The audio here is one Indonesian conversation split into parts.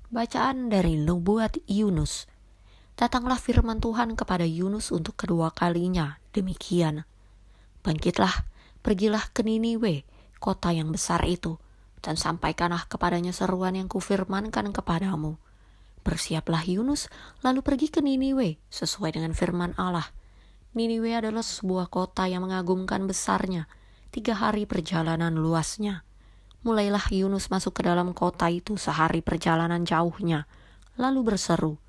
Bacaan dari Nubuat Yunus. Datanglah firman Tuhan kepada Yunus untuk kedua kalinya, demikian. Bangkitlah, pergilah ke Niniwe, kota yang besar itu, dan sampaikanlah kepadanya seruan yang kufirmankan kepadamu. Bersiaplah Yunus, lalu pergi ke Niniwe, sesuai dengan firman Allah. Niniwe adalah sebuah kota yang mengagumkan besarnya, 3 hari perjalanan luasnya. Mulailah Yunus masuk ke dalam kota itu sehari perjalanan jauhnya, lalu berseru,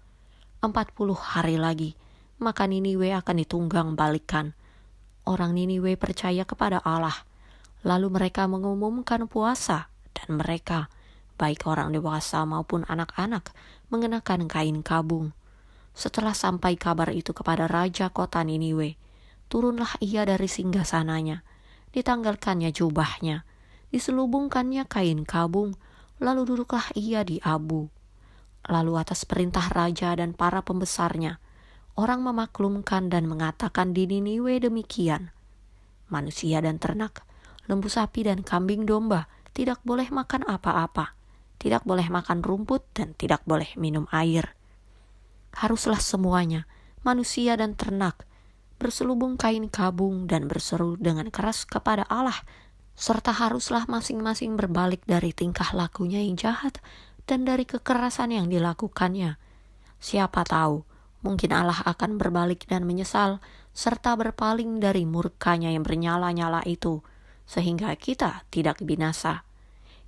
40 hari lagi, maka Niniwe akan ditunggang balikan. Orang Niniwe percaya kepada Allah, lalu mereka mengumumkan puasa, dan mereka, baik orang dewasa maupun anak-anak, mengenakan kain kabung. Setelah sampai kabar itu kepada raja kota Niniwe, turunlah ia dari singgasananya, ditanggalkannya jubahnya, diselubungkannya kain kabung, lalu duduklah ia di abu. Lalu atas perintah raja dan para pembesarnya, orang memaklumkan dan mengatakan di Niniwe demikian, manusia dan ternak, lembu sapi dan kambing domba tidak boleh makan apa-apa, tidak boleh makan rumput dan tidak boleh minum air. Haruslah semuanya, manusia dan ternak, berselubung kain kabung dan berseru dengan keras kepada Allah, serta haruslah masing-masing berbalik dari tingkah lakunya yang jahat dan dari kekerasan yang dilakukannya. Siapa tahu, mungkin Allah akan berbalik dan menyesal, serta berpaling dari murkanya yang bernyala-nyala itu, sehingga kita tidak binasa.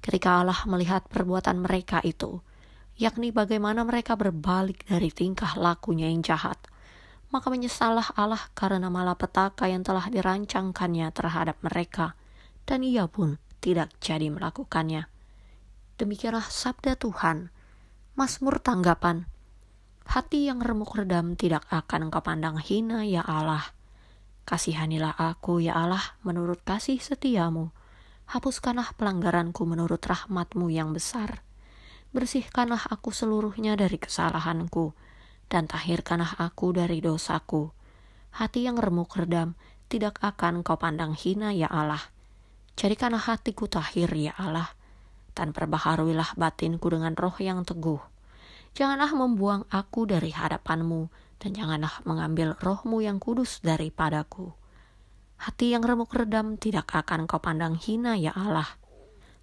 Ketika Allah melihat perbuatan mereka itu, yakni bagaimana mereka berbalik dari tingkah lakunya yang jahat, maka menyesallah Allah karena malapetaka yang telah dirancangkannya terhadap mereka, dan ia pun tidak jadi melakukannya. Demikianlah sabda Tuhan. Mazmur tanggapan. Hati yang remuk redam tidak akan engkau pandang hina, ya Allah. Kasihanilah aku, ya Allah, menurut kasih setiamu. Hapuskanlah pelanggaranku menurut rahmatmu yang besar. Bersihkanlah aku seluruhnya dari kesalahanku, dan tahirkanlah aku dari dosaku. Hati yang remuk redam tidak akan engkau pandang hina, ya Allah. Jadikanlah hatiku tahir, ya Allah, dan perbaharuilah batinku dengan roh yang teguh. Janganlah membuang aku dari hadapanmu, dan janganlah mengambil rohmu yang kudus daripadaku. Hati yang remuk redam tidak akan engkau pandang hina, ya Allah.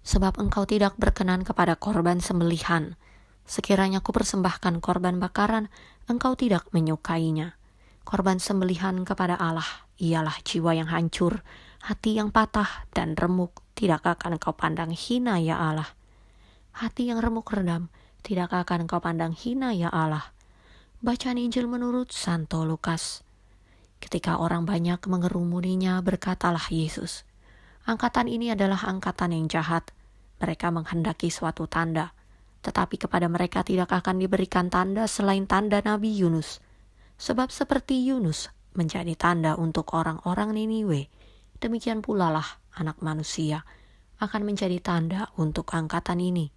Sebab engkau tidak berkenan kepada korban sembelihan. Sekiranya ku persembahkan korban bakaran, engkau tidak menyukainya. Korban sembelihan kepada Allah ialah jiwa yang hancur, hati yang patah dan remuk tidak akan engkau pandang hina, ya Allah. Hati yang remuk redam tidak akan engkau pandang hina, ya Allah. Bacaan Injil menurut Santo Lukas. Ketika orang banyak mengerumuninya, berkatalah Yesus, angkatan ini adalah angkatan yang jahat. Mereka menghendaki suatu tanda, tetapi kepada mereka tidak akan diberikan tanda selain tanda Nabi Yunus. Sebab seperti Yunus menjadi tanda untuk orang-orang Niniwe, demikian pula lah Anak Manusia akan menjadi tanda untuk angkatan ini.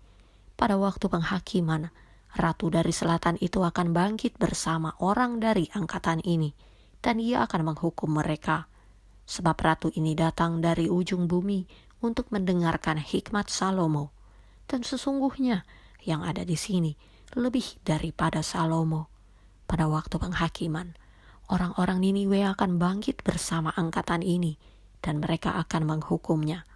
Pada waktu penghakiman, Ratu dari Selatan itu akan bangkit bersama orang dari angkatan ini, dan ia akan menghukum mereka. Sebab Ratu ini datang dari ujung bumi untuk mendengarkan hikmat Salomo, dan sesungguhnya yang ada di sini lebih daripada Salomo. Pada waktu penghakiman, orang-orang Niniwe akan bangkit bersama angkatan ini, dan mereka akan menghukumnya.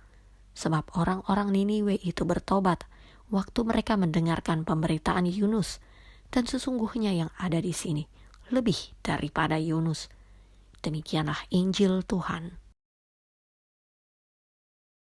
Sebab orang-orang Niniwe itu bertobat waktu mereka mendengarkan pemberitaan Yunus, dan sesungguhnya yang ada di sini lebih daripada Yunus. Demikianlah Injil Tuhan.